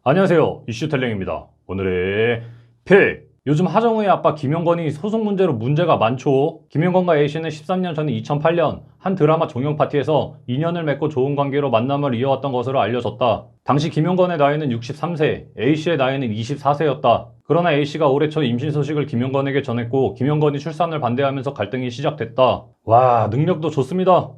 안녕하세요, 이슈텔령입니다. 오늘의 픽! 요즘 하정우의 아빠 김영건이 소송 문제로 문제가 많죠. 김영건과 A씨는 13년 전 2008년 한 드라마 종영 파티에서 인연을 맺고 좋은 관계로 만남을 이어왔던 것으로 알려졌다. 당시 김영건의 나이는 63세, A씨의 나이는 24세였다. 그러나 A씨가 올해 초 임신 소식을 김영건에게 전했고 김영건이 출산을 반대하면서 갈등이 시작됐다. 와, 능력도 좋습니다.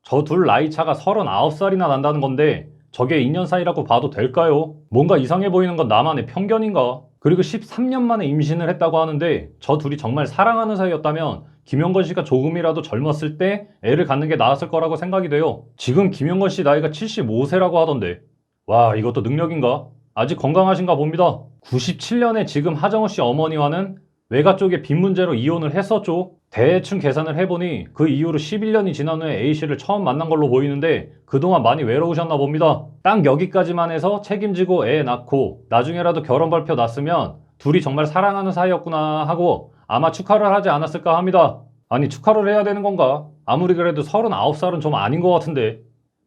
저 둘 나이 차가 39살이나 난다는 건데 저게 인연 사이라고 봐도 될까요? 뭔가 이상해 보이는 건 나만의 편견인가? 그리고 13년 만에 임신을 했다고 하는데 저 둘이 정말 사랑하는 사이였다면 김영건 씨가 조금이라도 젊었을 때 애를 갖는 게 나았을 거라고 생각이 돼요. 지금 김영건 씨 나이가 75세라고 하던데. 와, 이것도 능력인가? 아직 건강하신가 봅니다. 97년에 지금 하정우 씨 어머니와는 외가 쪽에 빚 문제로 이혼을 했었죠. 대충 계산을 해보니 그 이후로 11년이 지난 후에 A씨를 처음 만난 걸로 보이는데 그동안 많이 외로우셨나 봅니다. 딱 여기까지만 해서 책임지고 애 낳고 나중에라도 결혼 발표 났으면 둘이 정말 사랑하는 사이였구나 하고 아마 축하를 하지 않았을까 합니다. 아니, 축하를 해야 되는 건가? 아무리 그래도 39살은 좀 아닌 것 같은데.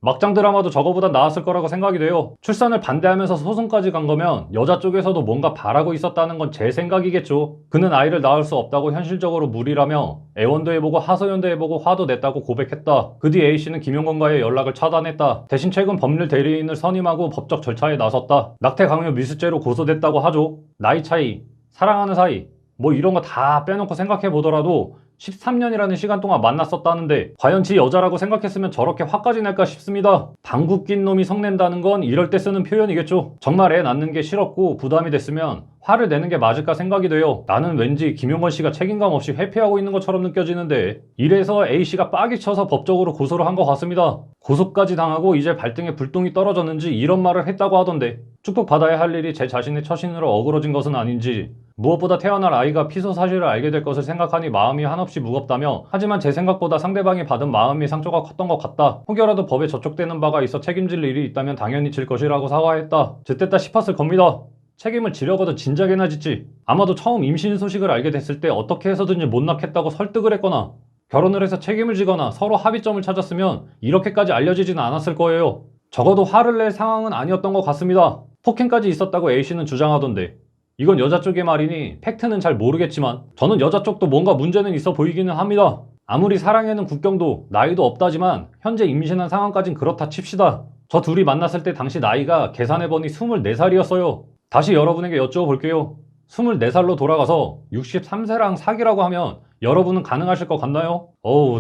막장 드라마도 저거보단 나았을 거라고 생각이 돼요. 출산을 반대하면서 소송까지 간 거면 여자 쪽에서도 뭔가 바라고 있었다는 건 제 생각이겠죠. 그는 아이를 낳을 수 없다고 현실적으로 무리라며 애원도 해보고 하소연도 해보고 화도 냈다고 고백했다. 그 뒤 A씨는 김영건과의 연락을 차단했다. 대신 최근 법률 대리인을 선임하고 법적 절차에 나섰다. 낙태 강요 미수죄로 고소됐다고 하죠. 나이 차이, 사랑하는 사이, 뭐 이런 거 다 빼놓고 생각해 보더라도 13년이라는 시간 동안 만났었다는데 과연 지 여자라고 생각했으면 저렇게 화까지 낼까 싶습니다. 방귀 낀 놈이 성낸다는 건 이럴 때 쓰는 표현이겠죠. 정말 애 낳는 게 싫었고 부담이 됐으면 화를 내는 게 맞을까 생각이 돼요. 나는 왠지 김영건 씨가 책임감 없이 회피하고 있는 것처럼 느껴지는데 이래서 A씨가 빡이 쳐서 법적으로 고소를 한 것 같습니다. 고소까지 당하고 이제 발등에 불똥이 떨어졌는지 이런 말을 했다고 하던데 축복받아야 할 일이 제 자신의 처신으로 어그러진 것은 아닌지 무엇보다 태어날 아이가 피소 사실을 알게 될 것을 생각하니 마음이 한없이 무겁다며 하지만 제 생각보다 상대방이 받은 마음의 상처가 컸던 것 같다. 혹여라도 법에 저촉되는 바가 있어 책임질 일이 있다면 당연히 질 것이라고 사과했다. 쯧됐다 싶었을 겁니다. 책임을 지려거든 진작에나 짓지. 아마도 처음 임신 소식을 알게 됐을 때 어떻게 해서든지 못 낳겠다고 설득을 했거나 결혼을 해서 책임을 지거나 서로 합의점을 찾았으면 이렇게까지 알려지지는 않았을 거예요. 적어도 화를 낼 상황은 아니었던 것 같습니다. 폭행까지 있었다고 A씨는 주장하던데 이건 여자 쪽의 말이니 팩트는 잘 모르겠지만 저는 여자 쪽도 뭔가 문제는 있어 보이기는 합니다. 아무리 사랑에는 국경도 나이도 없다지만 현재 임신한 상황까진 그렇다 칩시다. 저 둘이 만났을 때 당시 나이가 계산해보니 24살이었어요. 다시 여러분에게 여쭤볼게요. 24살로 돌아가서 63세랑 사귀라고 하면 여러분은 가능하실 것 같나요?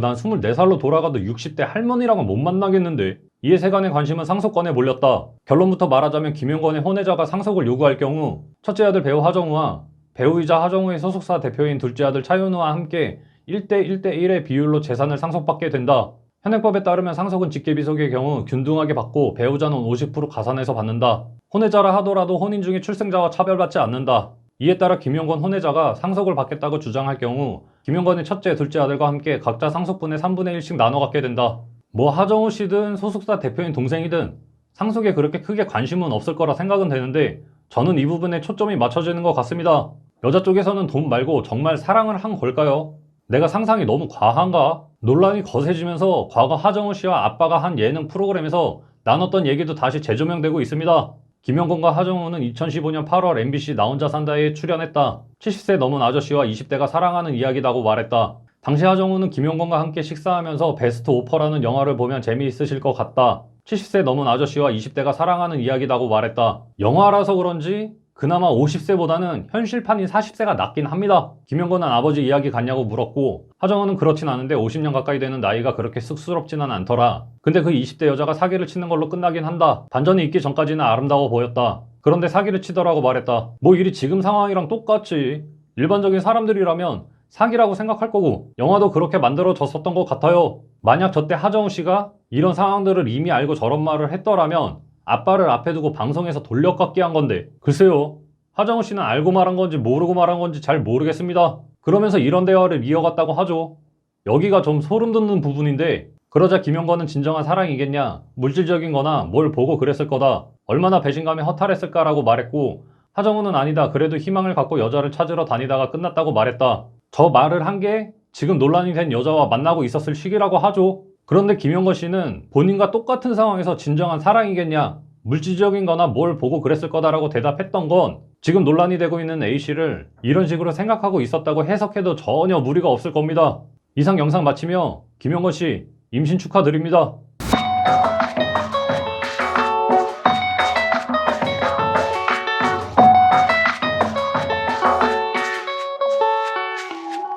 난 24살로 돌아가도 60대 할머니랑은 못 만나겠는데. 이에 세간의 관심은 상속권에 몰렸다. 결론부터 말하자면 김영건의 혼외자가 상속을 요구할 경우 첫째 아들 배우 하정우와 배우이자 하정우의 소속사 대표인 둘째 아들 차윤우와 함께 1대1대1의 비율로 재산을 상속받게 된다. 현행법에 따르면 상속은 직계비속의 경우 균등하게 받고 배우자는 50% 가산해서 받는다. 혼외자라 하더라도 혼인 중에 출생자와 차별받지 않는다. 이에 따라 김영건 혼외자가 상속을 받겠다고 주장할 경우 김영건의 첫째, 둘째 아들과 함께 각자 상속분의 3분의 1씩 나눠 갖게 된다. 뭐 하정우 씨든 소속사 대표인 동생이든 상속에 그렇게 크게 관심은 없을 거라 생각은 되는데 저는 이 부분에 초점이 맞춰지는 것 같습니다. 여자 쪽에서는 돈 말고 정말 사랑을 한 걸까요? 내가 상상이 너무 과한가? 논란이 거세지면서 과거 하정우 씨와 아빠가 한 예능 프로그램에서 나눴던 얘기도 다시 재조명되고 있습니다. 김영건과 하정우는 2015년 8월 MBC 나 혼자 산다에 출연했다. 70세 넘은 아저씨와 20대가 사랑하는 이야기라고 말했다. 당시 하정우는 김영건과 함께 식사하면서 베스트 오퍼라는 영화를 보면 재미있으실 것 같다. 70세 넘은 아저씨와 20대가 사랑하는 이야기라고 말했다. 영화라서 그런지 그나마 50세보다는 현실판인 40세가 낫긴 합니다. 김영건은 아버지 이야기 같냐고 물었고 하정우는 그렇진 않은데 50년 가까이 되는 나이가 그렇게 쑥스럽지는 않더라. 근데 그 20대 여자가 사기를 치는 걸로 끝나긴 한다. 반전이 있기 전까지는 아름다워 보였다. 그런데 사기를 치더라고 말했다. 뭐 일이 지금 상황이랑 똑같지. 일반적인 사람들이라면 사기라고 생각할 거고 영화도 그렇게 만들어졌었던 것 같아요. 만약 저때 하정우 씨가 이런 상황들을 이미 알고 저런 말을 했더라면 아빠를 앞에 두고 방송에서 돌려깎기 한 건데 글쎄요. 하정우 씨는 알고 말한 건지 모르고 말한 건지 잘 모르겠습니다. 그러면서 이런 대화를 이어갔다고 하죠. 여기가 좀 소름 돋는 부분인데 그러자 김영건은 진정한 사랑이겠냐, 물질적인 거나 뭘 보고 그랬을 거다, 얼마나 배신감이 허탈했을까라고 말했고 하정우는 아니다, 그래도 희망을 갖고 여자를 찾으러 다니다가 끝났다고 말했다. 저 말을 한 게 지금 논란이 된 여자와 만나고 있었을 시기라고 하죠. 그런데 김영건 씨는 본인과 똑같은 상황에서 진정한 사랑이겠냐, 물질적인 거나 뭘 보고 그랬을 거다라고 대답했던 건 지금 논란이 되고 있는 A씨를 이런 식으로 생각하고 있었다고 해석해도 전혀 무리가 없을 겁니다. 이상 영상 마치며 김영건씨 임신 축하드립니다.